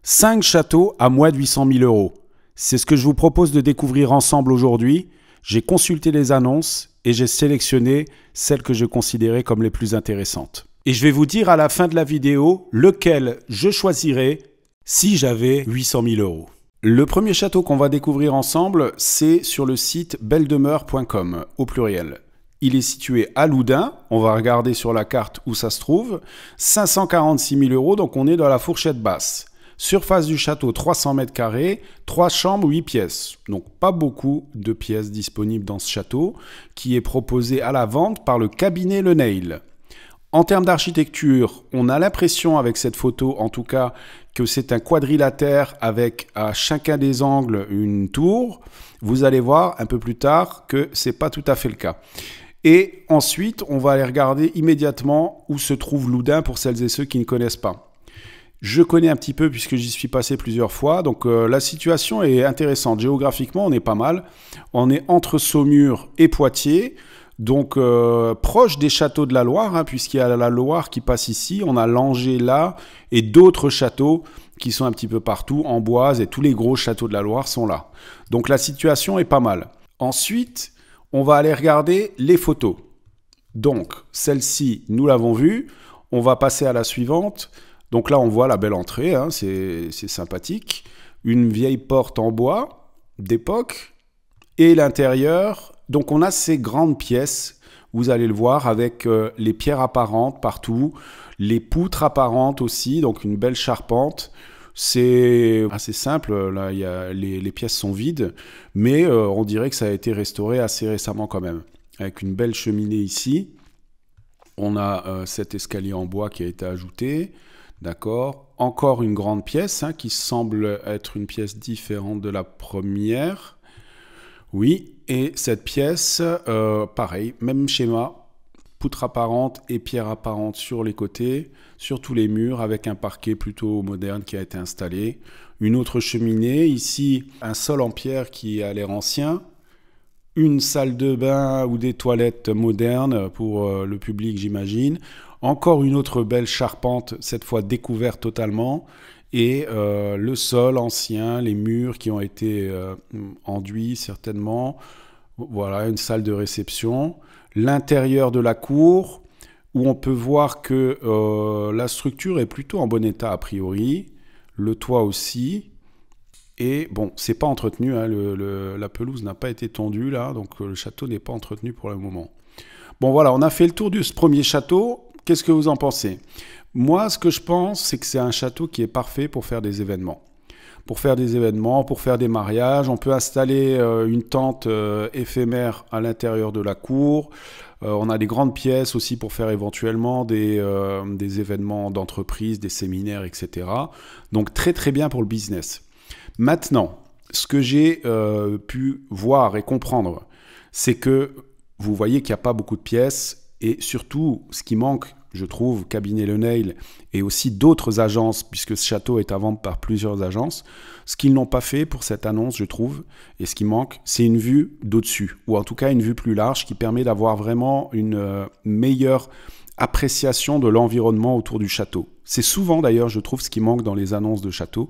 5 châteaux à moins de 800 000 euros. C'est ce que je vous propose de découvrir ensemble aujourd'hui. J'ai consulté les annonces et j'ai sélectionné celles que je considérais comme les plus intéressantes. Et je vais vous dire à la fin de la vidéo lequel je choisirais si j'avais 800 000 euros. Le premier château qu'on va découvrir ensemble, c'est sur le site belledemeure.com au pluriel. Il est situé à Loudun, on va regarder sur la carte où ça se trouve, 546 000 euros, donc on est dans la fourchette basse. Surface du château 300 mètres carrés, 3 chambres, 8 pièces. Donc pas beaucoup de pièces disponibles dans ce château, qui est proposé à la vente par le cabinet Le Nail. En termes d'architecture, on a l'impression avec cette photo, en tout cas, que c'est un quadrilatère avec à chacun des angles une tour. Vous allez voir un peu plus tard que c'est pas tout à fait le cas. Et ensuite, on va aller regarder immédiatement où se trouve Loudun pour celles et ceux qui ne connaissent pas. Je connais un petit peu puisque j'y suis passé plusieurs fois, donc la situation est intéressante. Géographiquement, on est pas mal. On est entre Saumur et Poitiers, donc proche des châteaux de la Loire, hein, puisqu'il y a la Loire qui passe ici. On a Langeais là et d'autres châteaux qui sont un petit peu partout, Amboise et tous les gros châteaux de la Loire sont là. Donc la situation est pas mal. Ensuite, on va aller regarder les photos. Donc celle-ci, nous l'avons vue. On va passer à la suivante. Donc là, on voit la belle entrée, hein, c'est sympathique. Une vieille porte en bois d'époque. Et l'intérieur, donc on a ces grandes pièces, vous allez le voir, avec les pierres apparentes partout, les poutres apparentes aussi, donc une belle charpente. C'est assez simple, là, les pièces sont vides, mais on dirait que ça a été restauré assez récemment quand même. Avec une belle cheminée ici. On a cet escalier en bois qui a été ajouté. D'accord. Encore une grande pièce, hein, qui semble être une pièce différente de la première. Oui, et cette pièce, pareil, même schéma, poutre apparente et pierre apparente sur les côtés, sur tous les murs, avec un parquet plutôt moderne qui a été installé. Une autre cheminée, ici un sol en pierre qui a l'air ancien. Une salle de bain ou des toilettes modernes pour le public, j'imagine. Encore une autre belle charpente, cette fois découverte totalement. Et le sol ancien, les murs qui ont été enduits certainement. Voilà, une salle de réception. L'intérieur de la cour, où on peut voir que la structure est plutôt en bon état a priori. Le toit aussi. Et bon, c'est pas entretenu, hein, la pelouse n'a pas été tondue là, donc le château n'est pas entretenu pour le moment. Bon voilà, on a fait le tour de ce premier château. Qu'est-ce que vous en pensez? Moi, ce que je pense, c'est que c'est un château qui est parfait pour faire des événements. Pour faire des événements, pour faire des mariages. On peut installer une tente éphémère à l'intérieur de la cour. On a des grandes pièces aussi pour faire éventuellement des événements d'entreprise, des séminaires, etc. Donc très très bien pour le business. Maintenant, ce que j'ai pu voir et comprendre, c'est que vous voyez qu'il n'y a pas beaucoup de pièces et surtout, ce qui manque, je trouve, cabinet Le Nail et aussi d'autres agences, puisque ce château est à vendre par plusieurs agences, ce qu'ils n'ont pas fait pour cette annonce, je trouve, et ce qui manque, c'est une vue d'au-dessus, ou en tout cas une vue plus large qui permet d'avoir vraiment une meilleure appréciation de l'environnement autour du château. C'est souvent d'ailleurs, je trouve, ce qui manque dans les annonces de château.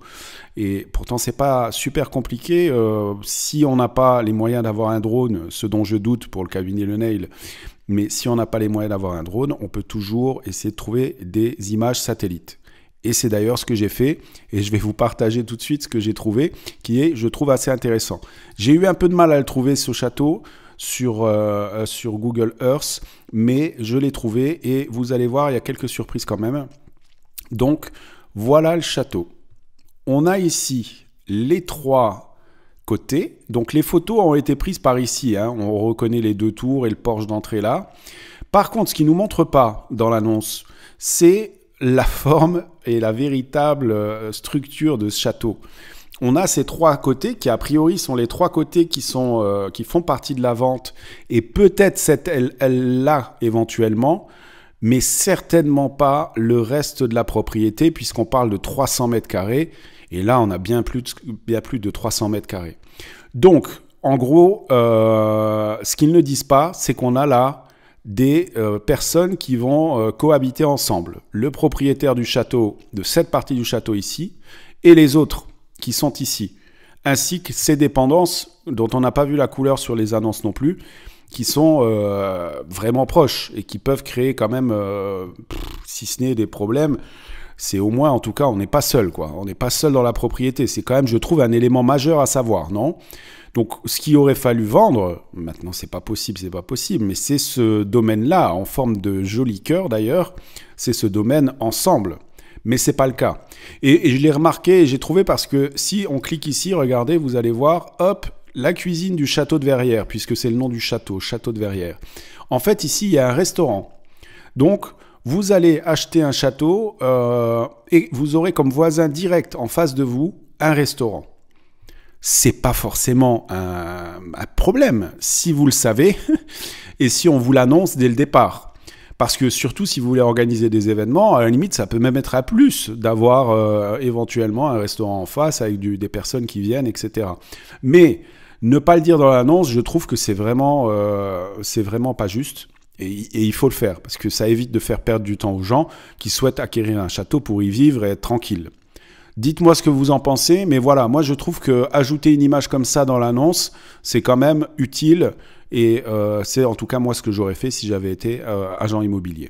Et pourtant, c'est pas super compliqué. Si on n'a pas les moyens d'avoir un drone, ce dont je doute pour le cabinet Le Nail, mais si on n'a pas les moyens d'avoir un drone, on peut toujours essayer de trouver des images satellites. Et c'est d'ailleurs ce que j'ai fait, et je vais vous partager tout de suite ce que j'ai trouvé, qui est, je trouve, assez intéressant. J'ai eu un peu de mal à le trouver, ce château, sur Google Earth, mais je l'ai trouvé, et vous allez voir, il y a quelques surprises quand même. Donc, voilà le château. On a ici les 3 côtés. Donc, les photos ont été prises par ici, hein. On reconnaît les 2 tours et le porche d'entrée là. Par contre, ce qui ne nous montre pas dans l'annonce, c'est la forme et la véritable structure de ce château. On a ces 3 côtés qui, a priori, sont les 3 côtés qui font partie de la vente et peut-être cette aile-là éventuellement, mais certainement pas le reste de la propriété puisqu'on parle de 300 mètres carrés et là, on a bien plus de 300 mètres carrés. Donc, en gros, ce qu'ils ne disent pas, c'est qu'on a là des personnes qui vont cohabiter ensemble. Le propriétaire du château, de cette partie du château ici, et les autres qui sont ici, ainsi que ces dépendances dont on n'a pas vu la couleur sur les annonces non plus, qui sont vraiment proches et qui peuvent créer quand même, si ce n'est des problèmes, c'est au moins, en tout cas, on n'est pas seul, quoi. On n'est pas seul dans la propriété. C'est quand même, je trouve, un élément majeur à savoir, non? Donc, ce qu'il aurait fallu vendre, maintenant, c'est pas possible, mais c'est ce domaine-là, en forme de joli cœur d'ailleurs, c'est ce domaine ensemble. Mais c'est pas le cas. Et je l'ai remarqué et j'ai trouvé parce que si on clique ici, regardez, vous allez voir, hop, la cuisine du château de Verrières, puisque c'est le nom du château, château de Verrières. En fait, ici, il y a un restaurant. Donc, vous allez acheter un château et vous aurez comme voisin direct en face de vous un restaurant. C'est pas forcément un problème, si vous le savez, et si on vous l'annonce dès le départ. Parce que surtout, si vous voulez organiser des événements, à la limite, ça peut même être à plus d'avoir éventuellement un restaurant en face avec des personnes qui viennent, etc. Mais ne pas le dire dans l'annonce, je trouve que c'est vraiment pas juste. Et il faut le faire, parce que ça évite de faire perdre du temps aux gens qui souhaitent acquérir un château pour y vivre et être tranquille. Dites-moi ce que vous en pensez, mais voilà, moi je trouve que ajouter une image comme ça dans l'annonce, c'est quand même utile, et c'est en tout cas moi ce que j'aurais fait si j'avais été agent immobilier.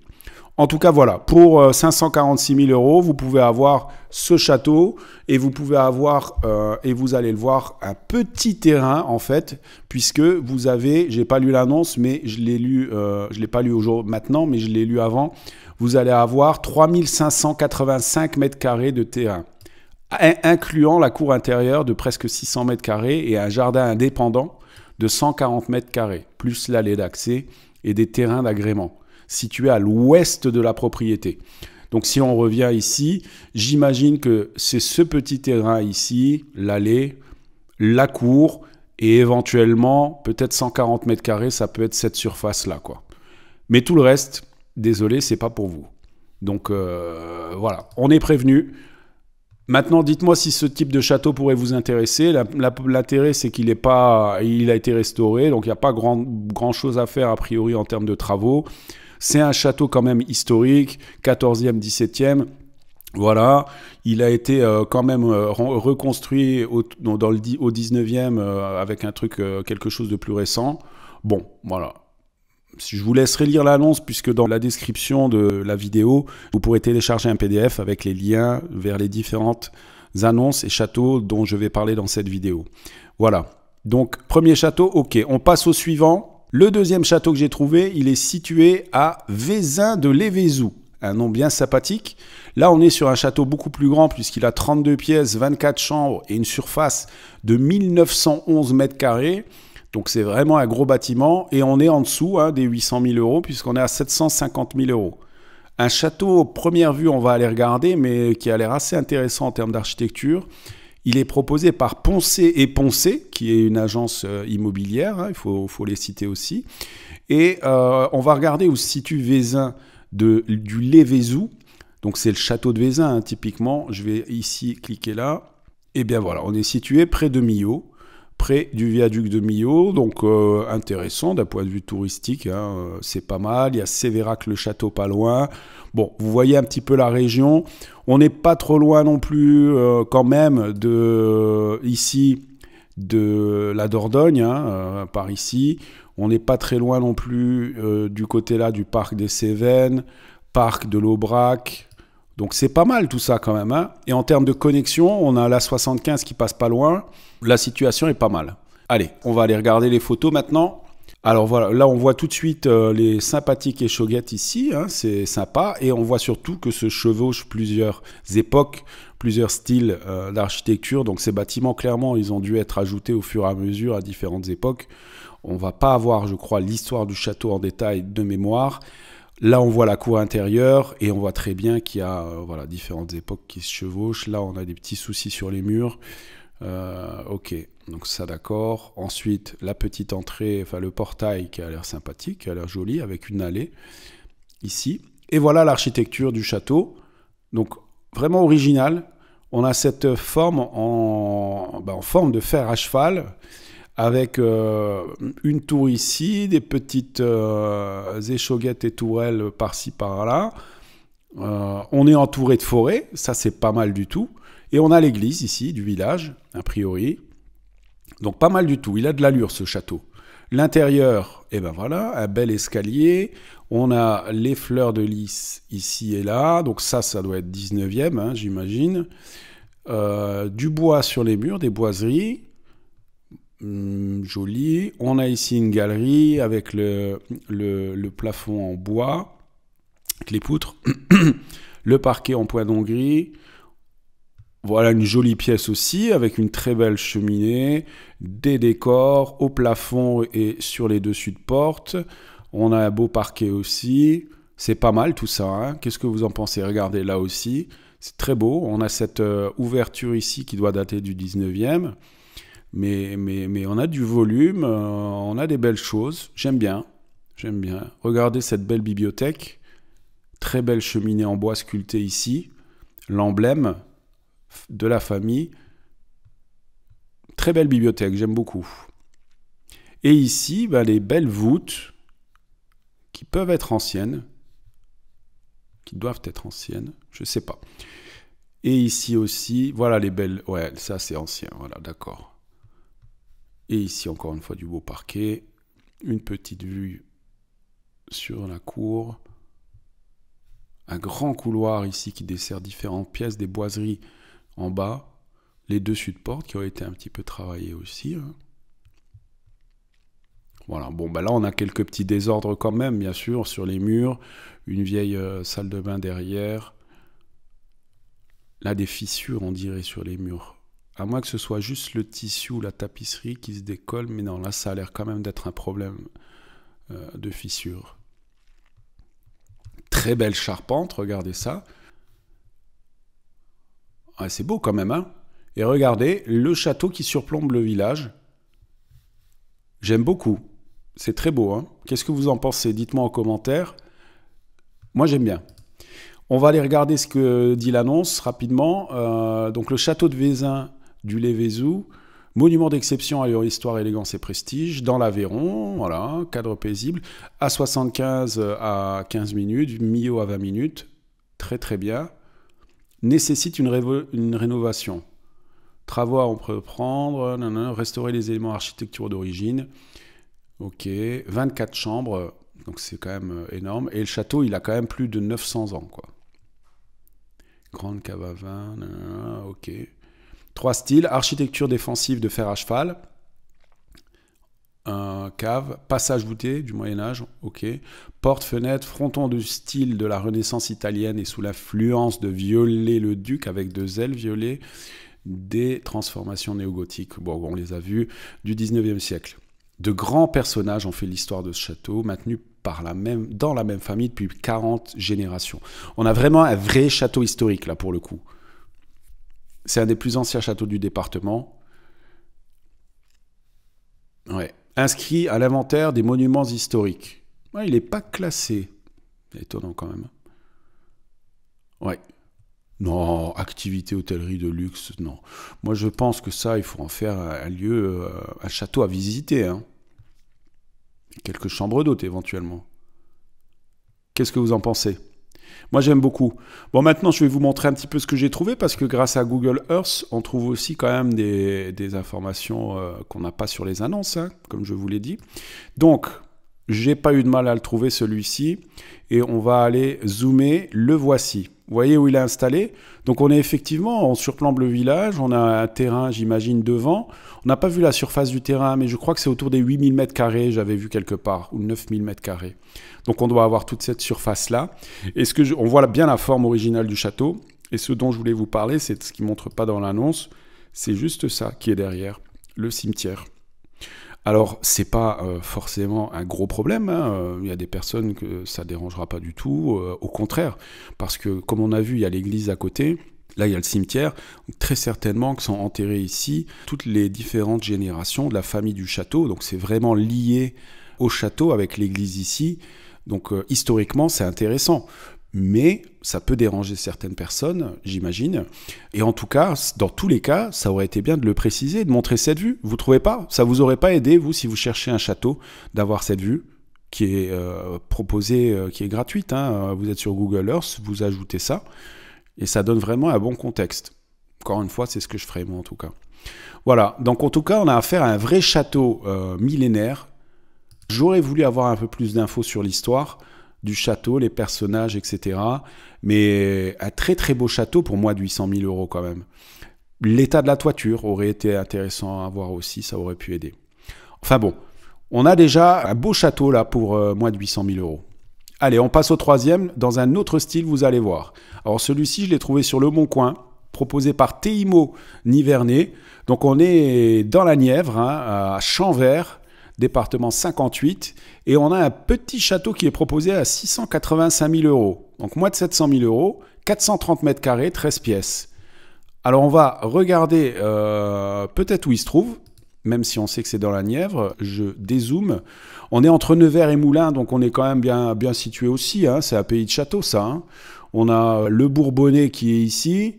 En tout cas, voilà, pour 546 000 euros, vous pouvez avoir ce château et vous pouvez avoir, et vous allez le voir, un petit terrain en fait, puisque vous avez, j'ai pas lu l'annonce, mais je l'ai lu, je l'ai pas lu aujourd'hui maintenant, mais je l'ai lu avant, vous allez avoir 3585 mètres carrés de terrain, incluant la cour intérieure de presque 600 mètres carrés et un jardin indépendant de 140 mètres carrés, plus l'allée d'accès et des terrains d'agrément, situé à l'ouest de la propriété. Donc si on revient ici, j'imagine que c'est ce petit terrain ici, l'allée, la cour, et éventuellement, peut-être 140 mètres carrés, ça peut être cette surface-là, quoi. Mais tout le reste, désolé, c'est pas pour vous. Donc voilà, on est prévenu. Maintenant, dites-moi si ce type de château pourrait vous intéresser. L'intérêt, c'est qu'il a été restauré, donc il n'y a pas grand-chose à faire a priori en termes de travaux. C'est un château quand même historique, 14e, 17e. Voilà, il a été quand même reconstruit au 19e avec un truc, quelque chose de plus récent. Bon, voilà. Je vous laisserai lire l'annonce puisque dans la description de la vidéo, vous pourrez télécharger un PDF avec les liens vers les différentes annonces et châteaux dont je vais parler dans cette vidéo. Voilà. Donc, premier château, ok. On passe au suivant. Le deuxième château que j'ai trouvé, il est situé à Vézins de Lévézou. Un nom bien sympathique. Là, on est sur un château beaucoup plus grand puisqu'il a 32 pièces, 24 chambres et une surface de 1911 mètres carrés. Donc, c'est vraiment un gros bâtiment. Et on est en dessous des 800 000 euros puisqu'on est à 750 000 euros. Un château, première vue, on va aller regarder, mais qui a l'air assez intéressant en termes d'architecture. Il est proposé par Poncé et Poncé, qui est une agence immobilière, il faut les citer aussi. Et on va regarder où se situe Vézins du Lévézou. Donc c'est le château de Vézins, typiquement. Je vais ici cliquer là. Et bien voilà, on est situé près de Millau, près du viaduc de Millau. Donc intéressant d'un point de vue touristique, c'est pas mal. Il y a Sévérac-le-Château pas loin. Bon, vous voyez un petit peu la région. On n'est pas trop loin non plus quand même ici de la Dordogne, par ici. On n'est pas très loin non plus du côté là du parc des Cévennes, parc de l'Aubrac. Donc c'est pas mal tout ça quand même. Et en termes de connexion, on a la 75 qui passe pas loin. La situation est pas mal. Allez, on va aller regarder les photos maintenant. Alors voilà, là on voit tout de suite les sympathiques échauguettes ici, c'est sympa, et on voit surtout que se chevauchent plusieurs époques, plusieurs styles d'architecture, donc ces bâtiments clairement ils ont dû être ajoutés au fur et à mesure à différentes époques. On va pas avoir, je crois, l'histoire du château en détail de mémoire. Là on voit la cour intérieure et on voit très bien qu'il y a voilà, différentes époques qui se chevauchent. Là on a des petits soucis sur les murs. Ok, donc ça d'accord. Ensuite, la petite entrée, enfin le portail qui a l'air sympathique, qui a l'air joli, avec une allée ici. Et voilà l'architecture du château. Donc vraiment original. On a cette forme en forme de fer à cheval, avec une tour ici, des petites échauguettes et tourelles par-ci par-là. On est entouré de forêts, ça c'est pas mal du tout. Et on a l'église ici, du village, a priori. Donc pas mal du tout, il a de l'allure ce château. L'intérieur, et ben voilà, un bel escalier. On a les fleurs de lys ici et là. Donc ça doit être 19e, hein, j'imagine. Du bois sur les murs, des boiseries. Joli. On a ici une galerie avec le plafond en bois, avec les poutres. Le parquet en points d'Hongrie. Voilà une jolie pièce aussi, avec une très belle cheminée, des décors au plafond et sur les dessus de porte. On a un beau parquet aussi. C'est pas mal tout ça, hein. Qu'est-ce que vous en pensez? Regardez là aussi, c'est très beau. On a cette ouverture ici qui doit dater du 19e. Mais on a du volume, on a des belles choses. J'aime bien. Regardez cette belle bibliothèque. Très belle cheminée en bois sculptée ici. L'emblème de la famille. Très belle bibliothèque, j'aime beaucoup. Et ici, les belles voûtes qui peuvent être anciennes, qui doivent être anciennes, je ne sais pas. Et ici aussi, voilà les belles... Ouais, ça c'est ancien, voilà, d'accord. Et ici, encore une fois, du beau parquet. Une petite vue sur la cour. Un grand couloir ici qui dessert différentes pièces, des boiseries en bas, les dessus de porte qui ont été un petit peu travaillés aussi. Hein. Voilà, bon, là on a quelques petits désordres quand même, bien sûr, sur les murs, une vieille salle de bain derrière. Là, des fissures, on dirait, sur les murs. À moins que ce soit juste le tissu ou la tapisserie qui se décolle, mais non, là ça a l'air quand même d'être un problème de fissures. Très belle charpente, regardez ça. Ah, c'est beau quand même, hein. Et regardez, le château qui surplombe le village. J'aime beaucoup. C'est très beau, hein. Qu'est-ce que vous en pensez? Dites-moi en commentaire. Moi, j'aime bien. On va aller regarder ce que dit l'annonce rapidement. Donc, le château de Vézins du Lévézou, monument d'exception à leur histoire, élégance et prestige, dans l'Aveyron, voilà, cadre paisible, A75 à 15 minutes, Millau à 20 minutes, très très bien. Nécessite une rénovation. Travaux à entreprendre, restaurer les éléments architecturaux d'origine. Ok, 24 chambres, donc c'est quand même énorme. Et le château, il a quand même plus de 900 ans, quoi. Grande cave à vin, ok. 3 styles, architecture défensive de fer à cheval, cave, passage voûté du Moyen-Âge, ok. Porte, fenêtre, fronton de style de la Renaissance italienne et sous l'influence de Viollet-le-Duc avec 2 ailes violet, des transformations néo-gothiques, bon, on les a vues, du 19e siècle. De grands personnages ont fait l'histoire de ce château, maintenu dans la même famille depuis 40 générations. On a vraiment un vrai château historique, là, pour le coup. C'est un des plus anciens châteaux du département. Ouais. Inscrit à l'inventaire des monuments historiques. Ouais, il n'est pas classé. Étonnant quand même. Ouais. Non, activité hôtellerie de luxe, non. Moi, je pense que ça, il faut en faire un lieu, un château à visiter. Hein. Quelques chambres d'hôtes, éventuellement. Qu'est-ce que vous en pensez? Moi, j'aime beaucoup. Bon, maintenant, je vais vous montrer un petit peu ce que j'ai trouvé, parce que grâce à Google Earth, on trouve aussi quand même des informations qu'on n'a pas sur les annonces, hein, comme je vous l'ai dit. Donc, j'ai pas eu de mal à le trouver, celui-ci. Et on va aller zoomer. Le voici. Vous voyez où il est installé? Donc, on est effectivement, on surplombe le village. On a un terrain, j'imagine, devant. On n'a pas vu la surface du terrain, mais je crois que c'est autour des 8000 m², j'avais vu quelque part, ou 9000 m². Donc, on doit avoir toute cette surface-là. Et on voit bien la forme originale du château. Et ce dont je voulais vous parler, c'est ce qui ne montre pas dans l'annonce. C'est juste ça qui est derrière, le cimetière. Alors, c'est pas forcément un gros problème. Hein. Il y a des personnes que ça dérangera pas du tout. Au contraire, parce que comme on a vu, il y a l'église à côté. Là, il y a le cimetière. Donc, très certainement que sont enterrés ici toutes les différentes générations de la famille du château. Donc, c'est vraiment lié au château avec l'église ici. Donc, historiquement, c'est intéressant. Mais ça peut déranger certaines personnes, j'imagine. Et en tout cas, dans tous les cas, ça aurait été bien de le préciser, de montrer cette vue. Vous trouvez pas? Ça vous aurait pas aidé, vous, si vous cherchez un château, d'avoir cette vue qui est proposée, qui est gratuite. Hein. Vous êtes sur Google Earth, vous ajoutez ça, et ça donne vraiment un bon contexte. Encore une fois, c'est ce que je ferai moi en tout cas. Voilà, donc en tout cas, on a affaire à un vrai château millénaire. J'aurais voulu avoir un peu plus d'infos sur l'histoire du château, les personnages, etc. Mais un très très beau château pour moi de 800 000 € quand même. L'état de la toiture aurait été intéressant à voir aussi, ça aurait pu aider. Enfin bon, on a déjà un beau château là pour moins de 800 000 €. Allez, on passe au troisième, dans un autre style, vous allez voir. Alors celui-ci, je l'ai trouvé sur Le Bon Coin, proposé par Théimo Nivernais. Donc on est dans la Nièvre, hein, à Champvert, département 58, et on a un petit château qui est proposé à 685 000 €. Donc moins de 700 000 €, 430 mètres carrés, 13 pièces. Alors on va regarder peut-être où il se trouve, même si on sait que c'est dans la Nièvre. Je dézoome. On est entre Nevers et Moulins, donc on est quand même bien situé aussi, hein. C'est un pays de château ça, hein. On a le Bourbonnais qui est ici,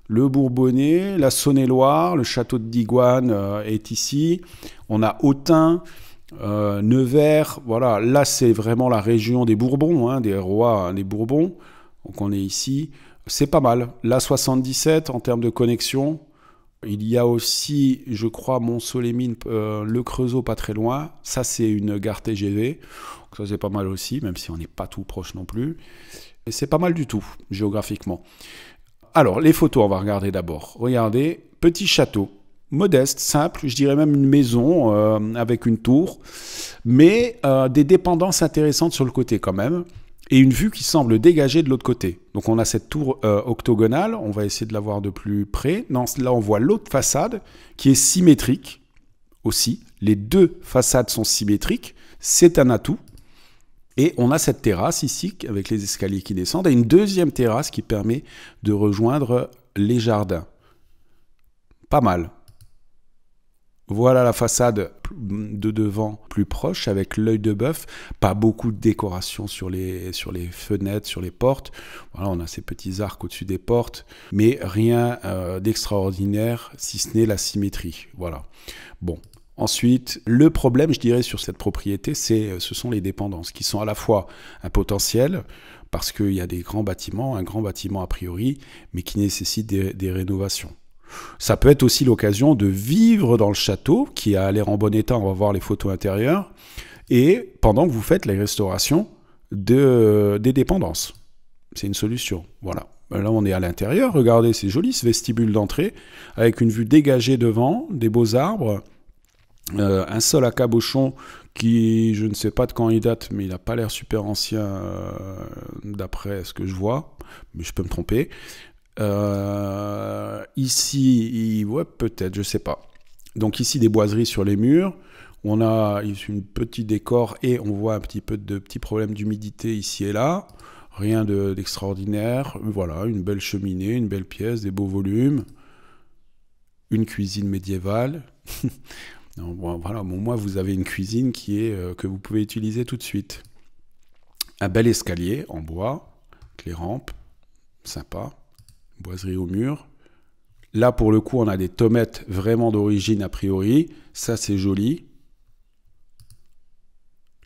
le Bourbonnais, la Saône-et-Loire, le château de Digoine est ici. On a Autun, Nevers, voilà. Là, c'est vraiment la région des Bourbons, hein, des rois, des Bourbons. Donc on est ici. C'est pas mal. La 77 en termes de connexion. Il y a aussi, je crois, Mont-Solémine, le Creusot, pas très loin. Ça, c'est une gare TGV. Donc ça, c'est pas mal aussi, même si on n'est pas tout proche non plus. Et c'est pas mal du tout, géographiquement. Alors, les photos, on va regarder d'abord. Regardez, petit château, modeste, simple, je dirais même une maison avec une tour, mais des dépendances intéressantes sur le côté quand même, et une vue qui semble dégagée de l'autre côté. Donc on a cette tour octogonale, on va essayer de la voir de plus près. Non, là, on voit l'autre façade qui est symétrique aussi. Les deux façades sont symétriques, c'est un atout. Et on a cette terrasse ici, avec les escaliers qui descendent, et une deuxième terrasse qui permet de rejoindre les jardins. Pas mal. Voilà la façade de devant plus proche, avec l'œil de bœuf. Pas beaucoup de décoration sur les fenêtres, sur les portes. Voilà, on a ces petits arcs au-dessus des portes, mais rien d'extraordinaire, si ce n'est la symétrie. Voilà. Bon. Ensuite, le problème, je dirais, sur cette propriété, ce sont les dépendances, qui sont à la fois un potentiel, parce qu'il y a des grands bâtiments, un grand bâtiment a priori, mais qui nécessite des rénovations. Ça peut être aussi l'occasion de vivre dans le château, qui a l'air en bon état, on va voir les photos intérieures, et pendant que vous faites les restaurations des dépendances. C'est une solution, voilà. Là, on est à l'intérieur, regardez, c'est joli ce vestibule d'entrée, avec une vue dégagée devant, des beaux arbres, un sol à cabochon qui, je ne sais pas de quand il date, mais il n'a pas l'air super ancien d'après ce que je vois, mais je peux me tromper. Ici, ouais, peut-être, je ne sais pas. Donc ici, des boiseries sur les murs. On a une petit décor et on voit un petit peu de petits problèmes d'humidité ici et là. Rien d'extraordinaire. Voilà, une belle cheminée, une belle pièce, des beaux volumes. Une cuisine médiévale. Non, bon, voilà, bon, moi, vous avez une cuisine que vous pouvez utiliser tout de suite. Un bel escalier en bois, avec les rampes, sympa. Boiserie au mur. Là, pour le coup, on a des tomates vraiment d'origine a priori. Ça, c'est joli.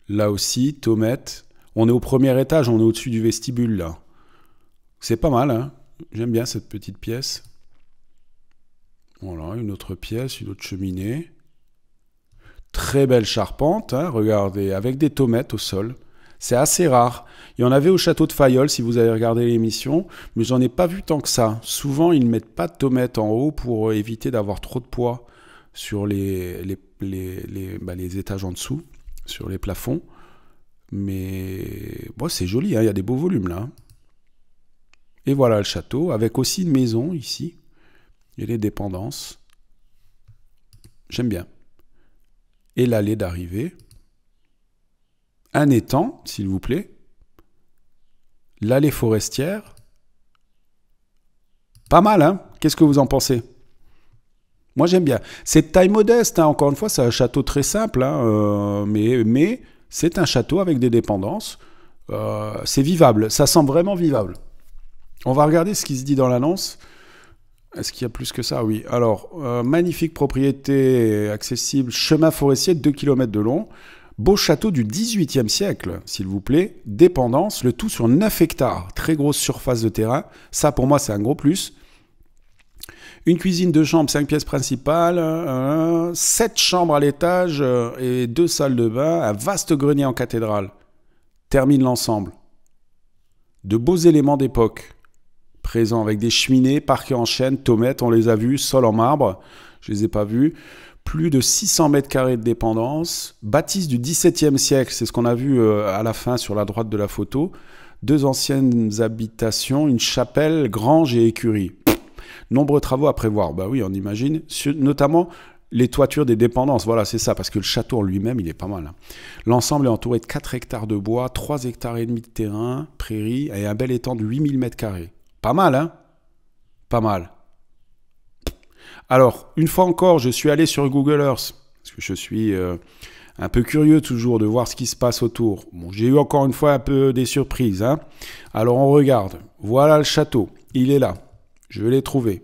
Là aussi, tomates. On est au premier étage, on est au-dessus du vestibule, là. C'est pas mal, hein. J'aime bien cette petite pièce. Voilà, une autre pièce, une autre cheminée. Très belle charpente, hein, regardez, avec des tomates au sol. C'est assez rare. Il y en avait au château de Fayolle, si vous avez regardé l'émission, mais j'en ai pas vu tant que ça. Souvent, ils ne mettent pas de tomates en haut pour éviter d'avoir trop de poids sur les étages en dessous, sur les plafonds. Mais bon, c'est joli, hein, il y a des beaux volumes là. Et voilà le château, avec aussi une maison ici, et les dépendances. J'aime bien. Et l'allée d'arrivée. Un étang, s'il vous plaît. L'allée forestière. Pas mal, hein? Qu'est-ce que vous en pensez? Moi, j'aime bien. C'est de taille modeste, hein. Encore une fois, c'est un château très simple, hein, mais c'est un château avec des dépendances. C'est vivable, ça semble vraiment vivable. On va regarder ce qui se dit dans l'annonce. Est-ce qu'il y a plus que ça? Oui. Alors, magnifique propriété accessible, chemin forestier de 2 km de long. Beau château du XVIIIe siècle, s'il vous plaît. Dépendance, le tout sur 9 hectares. Très grosse surface de terrain. Ça, pour moi, c'est un gros plus. Une cuisine, 2 chambres, 5 pièces principales, 7 chambres à l'étage et 2 salles de bain, un vaste grenier en cathédrale. Termine l'ensemble. De beaux éléments d'époque présents avec des cheminées, parquets en chêne, tomates, on les a vus, sol en marbre, je les ai pas vus. Plus de 600 mètres carrés de dépendance, bâtisse du XVIIe siècle, c'est ce qu'on a vu à la fin sur la droite de la photo. 2 anciennes habitations, une chapelle, grange et écurie. Nombreux travaux à prévoir, bah oui, on imagine, notamment les toitures des dépendances, voilà, c'est ça, parce que le château en lui-même, il est pas mal. Hein. L'ensemble est entouré de 4 hectares de bois, 3 hectares et demi de terrain, prairie, et un bel étang de 8000 mètres carrés. Pas mal, hein? Pas mal. Alors, une fois encore, je suis allé sur Google Earth, parce que je suis un peu curieux toujours de voir ce qui se passe autour. Bon, j'ai eu encore une fois un peu des surprises. Hein. Alors, on regarde. Voilà le château. Il est là. Je l'ai trouvé.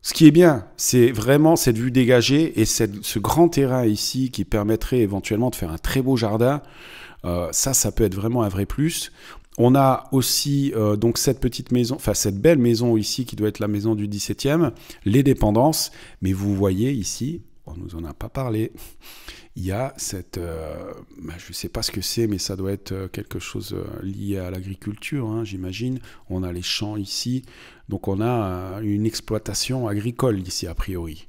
Ce qui est bien, c'est vraiment cette vue dégagée et ce grand terrain ici qui permettrait éventuellement de faire un très beau jardin. Ça peut être vraiment un vrai plus. On a aussi donc cette petite maison, enfin cette belle maison ici qui doit être la maison du 17e, les dépendances. Mais vous voyez ici, on ne nous en a pas parlé, il y a cette, je ne sais pas ce que c'est, mais ça doit être quelque chose lié à l'agriculture, hein, j'imagine. On a les champs ici, donc on a une exploitation agricole ici a priori,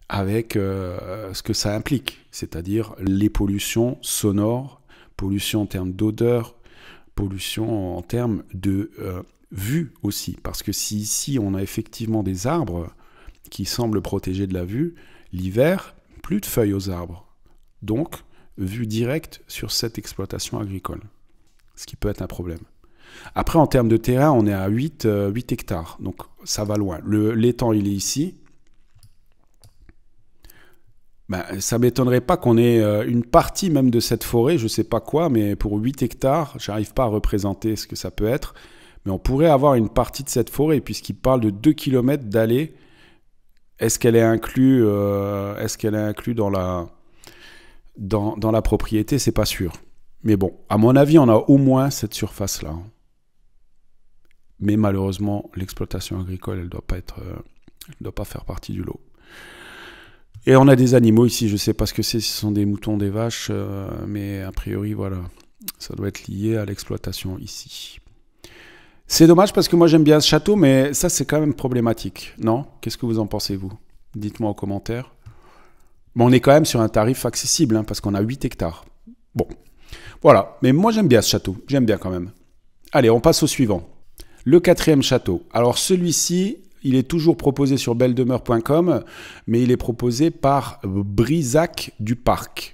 avec ce que ça implique, c'est-à-dire les pollutions sonores, pollution en termes d'odeur, pollution en termes de vue aussi. Parce que si ici on a effectivement des arbres qui semblent protéger de la vue, l'hiver, plus de feuilles aux arbres. Donc, vue directe sur cette exploitation agricole. Ce qui peut être un problème. Après, en termes de terrain, on est à 8 hectares. Donc, ça va loin. L'étang, il est ici. Ça ne m'étonnerait pas qu'on ait une partie même de cette forêt, je ne sais pas quoi, mais pour 8 hectares, je n'arrive pas à représenter ce que ça peut être, mais on pourrait avoir une partie de cette forêt, puisqu'il parle de 2 km d'allée. Est-ce qu'elle est inclue dans la propriété? C'est pas sûr. Mais bon, à mon avis, on a au moins cette surface-là. Mais malheureusement, l'exploitation agricole, elle doit pas faire partie du lot. Et on a des animaux ici, je ne sais pas ce que c'est, ce sont des moutons, des vaches, mais a priori, voilà, ça doit être lié à l'exploitation ici. C'est dommage parce que moi j'aime bien ce château, mais ça c'est quand même problématique, non? Qu'est-ce que vous en pensez, vous? Dites-moi en commentaire. Bon, on est quand même sur un tarif accessible, hein, parce qu'on a 8 hectares. Bon, voilà, mais moi j'aime bien ce château, j'aime bien quand même. Allez, on passe au suivant. Le 4e château. Alors celui-ci, il est toujours proposé sur belledemeure.com, mais il est proposé par Brisac du Parc.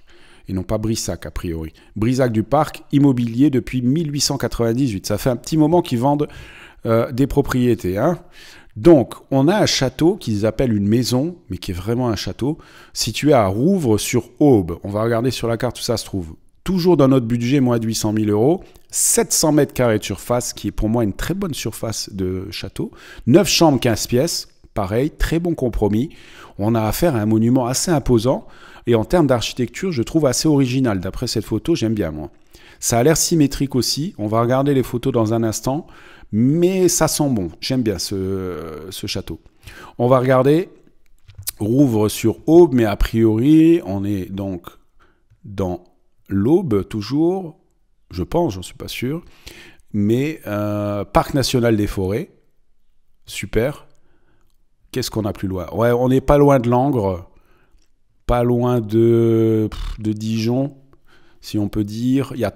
Et non pas Brissac, a priori. Brisac du Parc, immobilier depuis 1898. Ça fait un petit moment qu'ils vendent des propriétés. Hein. Donc, on a un château qu'ils appellent une maison, mais qui est vraiment un château, situé à Rouvres-sur-Aube. On va regarder sur la carte où ça se trouve. Toujours dans notre budget, moins de 800 000 euros. 700 mètres carrés de surface, qui est pour moi une très bonne surface de château. 9 chambres, 15 pièces. Pareil, très bon compromis. On a affaire à un monument assez imposant. Et en termes d'architecture, je trouve assez original. D'après cette photo, j'aime bien, moi. Ça a l'air symétrique aussi. On va regarder les photos dans un instant. Mais ça sent bon. J'aime bien ce château. On va regarder Rouvres-sur-Aube. Mais a priori, on est donc dans l'Aube, toujours. Je pense, j'en suis pas sûr. Mais Parc National des Forêts. Super. Qu'est-ce qu'on a plus loin? Ouais, on n'est pas loin de Langres. Pas loin de Dijon, si on peut dire. Il y a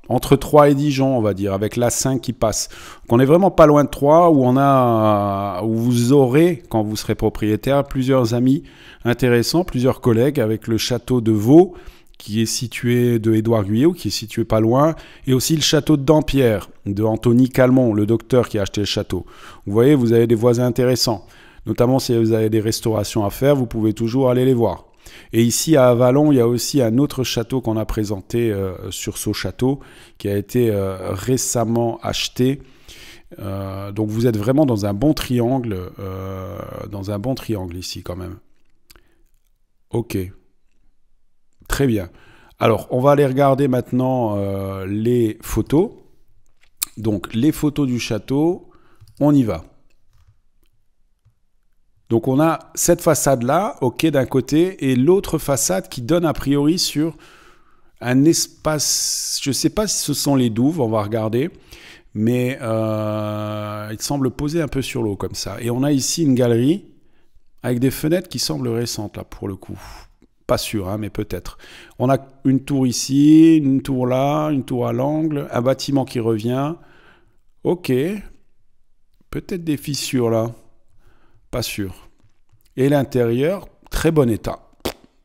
entre 3 et Dijon, on va dire, avec l'A5 qui passe. Donc on n'est vraiment pas loin de 3, où vous aurez, quand vous serez propriétaire, plusieurs amis intéressants, plusieurs collègues, avec le château de Vaux, qui est situé de Édouard Guyot, qui est situé pas loin, et aussi le château de Dampierre, de Anthony Calmont, le docteur qui a acheté le château. Vous voyez, vous avez des voisins intéressants. Notamment si vous avez des restaurations à faire, vous pouvez toujours aller les voir. Et ici à Avallon, il y a aussi un autre château qu'on a présenté sur ce château qui a été récemment acheté. Donc vous êtes vraiment dans un bon triangle, ici quand même. Ok, très bien. Alors on va aller regarder maintenant les photos. Donc les photos du château, on y va. Donc on a cette façade-là, ok, d'un côté, et l'autre façade qui donne a priori sur un espace, je ne sais pas si ce sont les douves, on va regarder, mais il semble poser un peu sur l'eau comme ça. Et on a ici une galerie avec des fenêtres qui semblent récentes là pour le coup. Pas sûr, hein, mais peut-être. On a une tour ici, une tour là, une tour à l'angle, un bâtiment qui revient. Ok, peut-être des fissures là, pas sûr. Et l'intérieur, très bon état.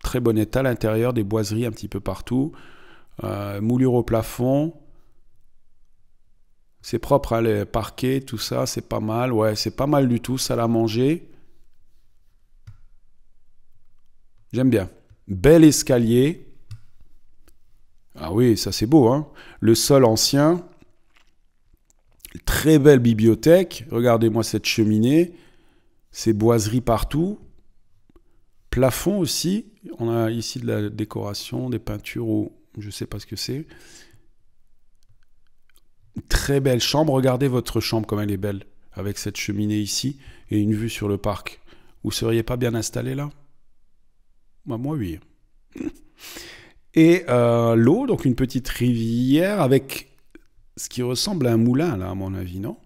Très bon état, l'intérieur, des boiseries un petit peu partout. Moulure au plafond. C'est propre, hein, les parquets, tout ça, c'est pas mal. Ouais, c'est pas mal du tout, salle à manger. J'aime bien. Bel escalier. Ah oui, ça c'est beau, hein. Le sol ancien. Très belle bibliothèque. Regardez-moi cette cheminée. Ces boiseries partout. Plafond aussi. On a ici de la décoration, des peintures ou je ne sais pas ce que c'est. Très belle chambre. Regardez votre chambre comme elle est belle. Avec cette cheminée ici et une vue sur le parc. Vous ne seriez pas bien installé là? Bah, moi oui. Et l'eau, donc une petite rivière avec ce qui ressemble à un moulin là à mon avis, non?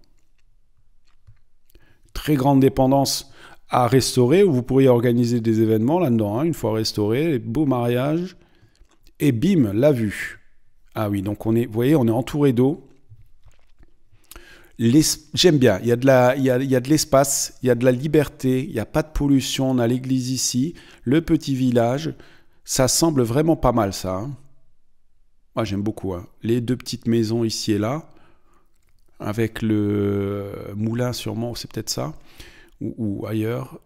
Très grande dépendance à restaurer, où vous pourriez organiser des événements là-dedans, hein, une fois restauré, beau mariage, et bim, la vue. Ah oui, donc on est, vous voyez, on est entouré d'eau. J'aime bien, il y a de l'espace, il y a de la liberté, il n'y a pas de pollution, on a l'église ici, le petit village, ça semble vraiment pas mal ça. Hein. Moi j'aime beaucoup, hein. Les deux petites maisons ici et là, avec le moulin sûrement, c'est peut-être ça, ou ailleurs.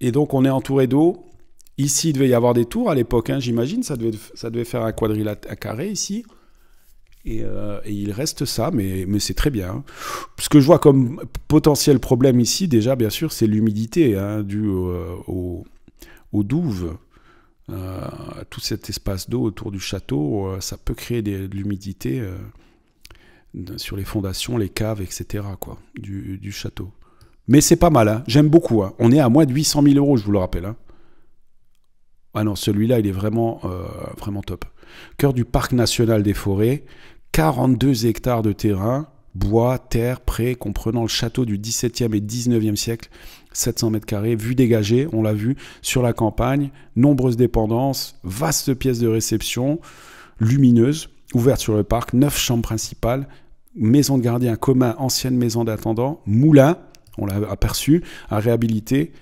Et donc on est entouré d'eau. Ici il devait y avoir des tours à l'époque, hein, j'imagine, ça devait faire un quadrilatère, un carré ici. Et il reste ça, mais c'est très bien. Hein. Ce que je vois comme potentiel problème ici, déjà, bien sûr, c'est l'humidité, hein, due aux douves. Tout cet espace d'eau autour du château, ça peut créer de l'humidité sur les fondations, les caves, etc. quoi, du château. Mais c'est pas mal, hein. J'aime beaucoup. Hein. On est à moins de 800 000 €, je vous le rappelle. Hein. Ah non, celui-là, il est vraiment, vraiment top. Cœur du parc national des forêts, 42 hectares de terrain, bois, terre, prés, comprenant le château du XVIIe et XIXe siècle, 700 mètres carrés, vue dégagée, on l'a vu, sur la campagne, nombreuses dépendances, vaste pièce de réception, lumineuse, ouverte sur le parc, 9 chambres principales, maison de gardien commun, ancienne maison d'attendant, moulin, on l'a aperçu, à réhabiliter,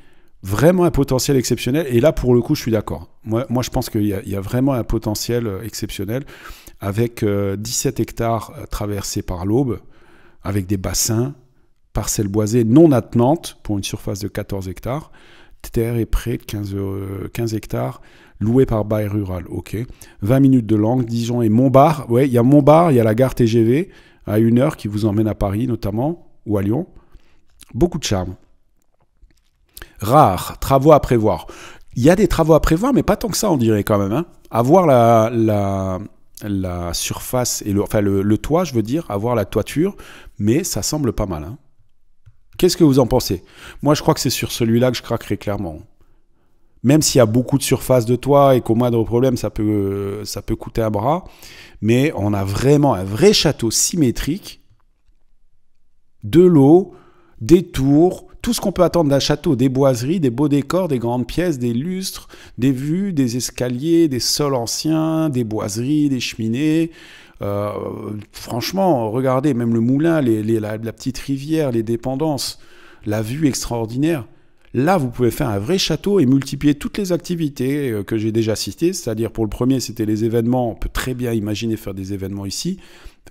vraiment un potentiel exceptionnel. Et là, pour le coup, je suis d'accord. Moi, je pense qu'il y a vraiment un potentiel exceptionnel avec 17 hectares traversés par l'Aube, avec des bassins, parcelles boisées non attenantes pour une surface de 14 hectares, terre et près de 15 hectares, loués par bail rural. Ok. 20 minutes de Langres, Dijon et Montbard. Ouais, il y a Montbard, il y a la gare TGV à 1 heure qui vous emmène à Paris notamment, ou à Lyon. Beaucoup de charme. Rare, travaux à prévoir. Il y a des travaux à prévoir, mais pas tant que ça, on dirait quand même. Hein. Avoir la surface, et le toit, je veux dire, avoir la toiture, mais ça semble pas mal. Hein. Qu'est-ce que vous en pensez? Moi, je crois que c'est sur celui-là que je craquerai clairement. Même s'il y a beaucoup de surface de toit et qu'au moindre problème, ça peut coûter un bras, mais on a vraiment un vrai château symétrique, de l'eau, des tours, tout ce qu'on peut attendre d'un château, des boiseries, des beaux décors, des grandes pièces, des lustres, des vues, des escaliers, des sols anciens, des boiseries, des cheminées. Franchement, regardez, même le moulin, la petite rivière, les dépendances, la vue extraordinaire. Là, vous pouvez faire un vrai château et multiplier toutes les activités que j'ai déjà citées. C'est-à-dire, pour le premier, c'était les événements. On peut très bien imaginer faire des événements ici.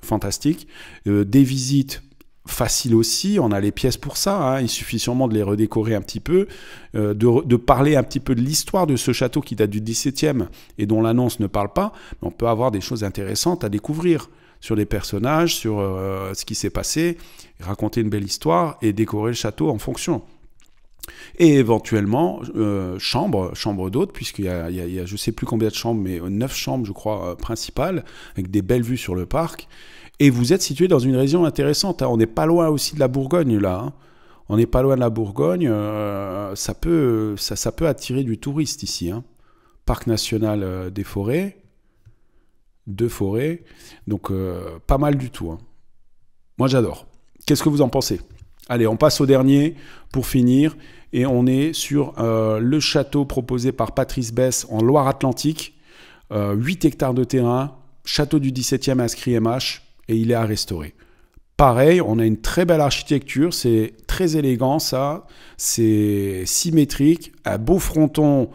Fantastique. Des visites. Facile aussi, on a les pièces pour ça, hein. Il suffit sûrement de les redécorer un petit peu, de parler un petit peu de l'histoire de ce château qui date du XVIIe et dont l'annonce ne parle pas, mais on peut avoir des choses intéressantes à découvrir sur les personnages, sur ce qui s'est passé, raconter une belle histoire et décorer le château en fonction. Et éventuellement, chambre d'hôtes, puisqu'il y a je ne sais plus combien de chambres, mais 9 chambres, je crois, principales, avec des belles vues sur le parc. Et vous êtes situé dans une région intéressante. Hein. On n'est pas loin aussi de la Bourgogne, là. Hein. On n'est pas loin de la Bourgogne, ça peut attirer du touriste ici, hein. Parc national des forêts, 2 forêts, donc pas mal du tout, hein. Moi j'adore. Qu'est-ce que vous en pensez? Allez, on passe au dernier pour finir, et on est sur le château proposé par Patrice Besse en Loire-Atlantique, 8 hectares de terrain, château du 17e inscrit MH, et il est à restaurer. Pareil, on a une très belle architecture, c'est très élégant ça, c'est symétrique, un beau fronton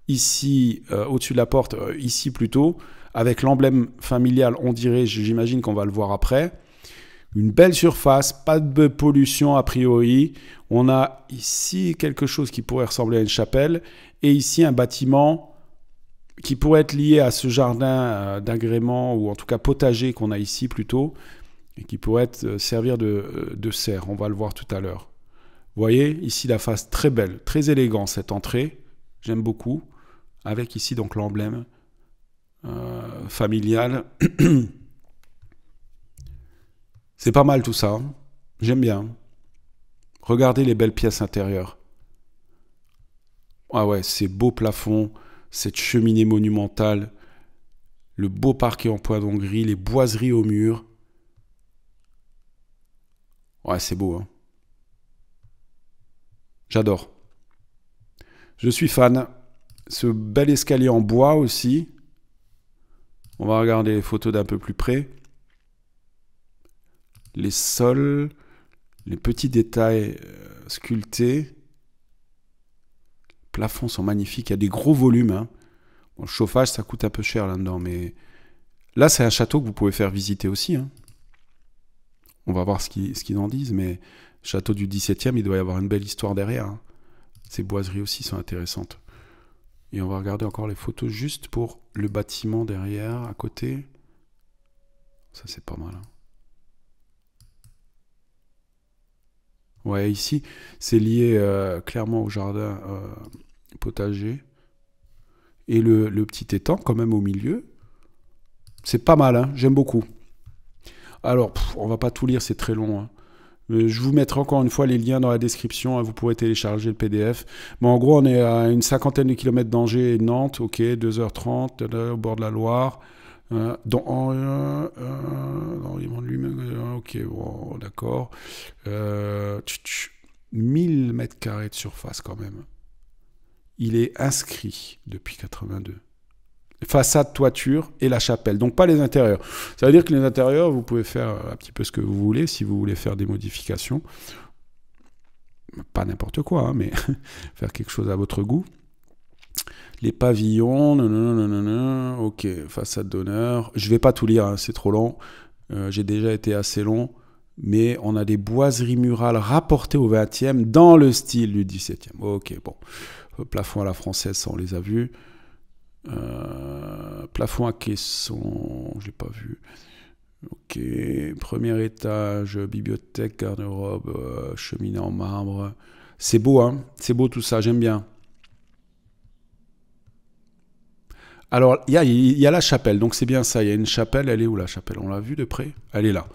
ici, au-dessus de la porte, ici plutôt, avec l'emblème familial, on dirait, j'imagine qu'on va le voir après. Une belle surface, pas de pollution a priori. On a ici quelque chose qui pourrait ressembler à une chapelle, et ici un bâtiment qui pourrait être lié à ce jardin d'agrément, ou en tout cas potager qu'on a ici plutôt, et qui pourrait servir de serre. On va le voir tout à l'heure. Vous voyez, ici la face très belle, très élégante cette entrée. J'aime beaucoup. Avec ici donc l'emblème familial. C'est pas mal tout ça. Hein. J'aime bien. Regardez les belles pièces intérieures. Ah ouais, ces beaux plafonds, cette cheminée monumentale, le beau parquet en poinçon gris, les boiseries au mur. Ouais, c'est beau, hein. J'adore. Je suis fan. Ce bel escalier en bois aussi. On va regarder les photos d'un peu plus près. Les sols, les petits détails sculptés. Les plafonds sont magnifiques. Il y a des gros volumes, hein. Bon, le chauffage, ça coûte un peu cher là-dedans, mais là, c'est un château que vous pouvez faire visiter aussi, hein. On va voir ce qu'ils en disent, mais château du 17e, il doit y avoir une belle histoire derrière, hein. Ces boiseries aussi sont intéressantes. Et on va regarder encore les photos juste pour le bâtiment derrière, à côté. Ça, c'est pas mal, hein. Ouais, ici, c'est lié clairement au jardin potager. Et le petit étang, quand même, au milieu. C'est pas mal, hein, j'aime beaucoup. Alors, on va pas tout lire, c'est très long, hein. Je vous mettrai encore une fois les liens dans la description, hein, vous pourrez télécharger le PDF. Mais en gros, on est à une 50aine de kilomètres d'Angers et de Nantes, ok, 2h30, au bord de la Loire. Dans lui-même, ok, bon, d'accord. 1000 mètres carrés de surface quand même. Il est inscrit depuis 82. Façade, toiture et la chapelle, donc pas les intérieurs. Ça veut dire que les intérieurs, vous pouvez faire un petit peu ce que vous voulez, si vous voulez faire des modifications. Pas n'importe quoi, hein, mais faire quelque chose à votre goût. Les pavillons, ok, façade d'honneur. Je vais pas tout lire, hein, c'est trop long. J'ai déjà été assez long. Mais on a des boiseries murales rapportées au 20e dans le style du 17e. Ok, bon. Plafond à la française, ça on les a vus. Plafond à caisson, j'ai pas vu. Ok, premier étage, bibliothèque, garde-robe, cheminée en marbre. C'est beau, hein, c'est beau tout ça, j'aime bien. Alors, il y a la chapelle, donc c'est bien ça. Il y a une chapelle, elle est où la chapelle? On l'a vue de près? Elle est là.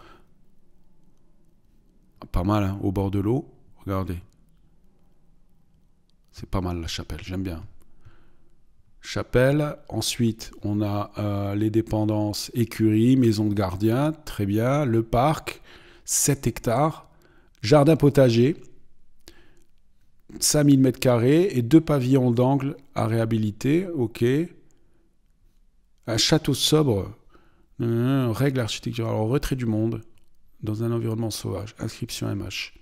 Pas mal, hein, au bord de l'eau. Regardez. C'est pas mal la chapelle, j'aime bien. Chapelle, ensuite on a les dépendances, écurie, maison de gardien, très bien, le parc, 7 hectares, jardin potager, 5000 mètres carrés et 2 pavillons d'angle à réhabiliter, ok. Un château sobre, règle architecturale, retrait du monde, dans un environnement sauvage, inscription MH.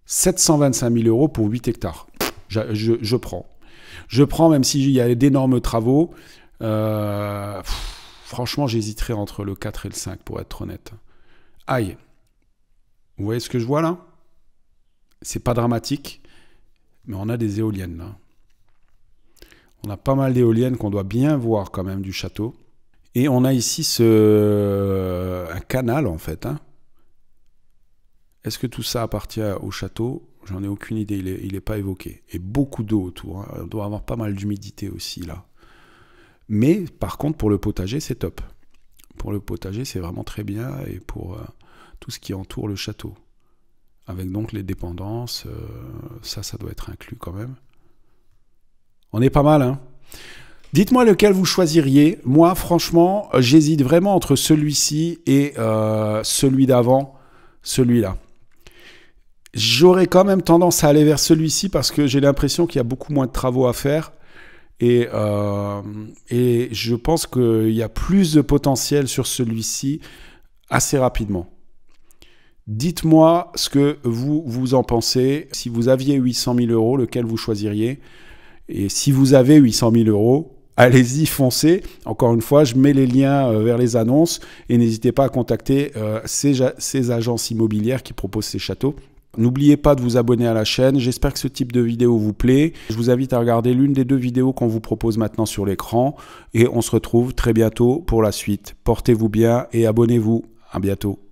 725 000 € pour 8 hectares, je prends. Je prends, même s'il y a d'énormes travaux. Franchement, j'hésiterais entre le 4 et le 5, pour être honnête. Aïe. Vous voyez ce que je vois là? C'est pas dramatique, mais on a des éoliennes là. On a pas mal d'éoliennes qu'on doit bien voir quand même du château. Et on a ici un canal en fait, hein. Est-ce que tout ça appartient au château? J'en ai aucune idée, il est pas évoqué. Et beaucoup d'eau autour, hein. On doit avoir pas mal d'humidité aussi là. Mais par contre, pour le potager, c'est top. Pour le potager, c'est vraiment très bien. Et pour tout ce qui entoure le château. avec donc les dépendances. Ça doit être inclus quand même. On est pas mal, hein? Dites-moi lequel vous choisiriez. Moi, franchement, j'hésite vraiment entre celui-ci et celui d'avant, celui-là. J'aurais quand même tendance à aller vers celui-ci parce que j'ai l'impression qu'il y a beaucoup moins de travaux à faire. Et je pense qu'il y a plus de potentiel sur celui-ci assez rapidement. Dites-moi ce que vous en pensez. Si vous aviez 800 000 euros, lequel vous choisiriez? Et si vous avez 800 000 euros, allez-y, foncez. Encore une fois, je mets les liens vers les annonces et n'hésitez pas à contacter ces agences immobilières qui proposent ces châteaux. N'oubliez pas de vous abonner à la chaîne. J'espère que ce type de vidéo vous plaît. Je vous invite à regarder l'une des 2 vidéos qu'on vous propose maintenant sur l'écran. Et on se retrouve très bientôt pour la suite. Portez-vous bien et abonnez-vous. À bientôt.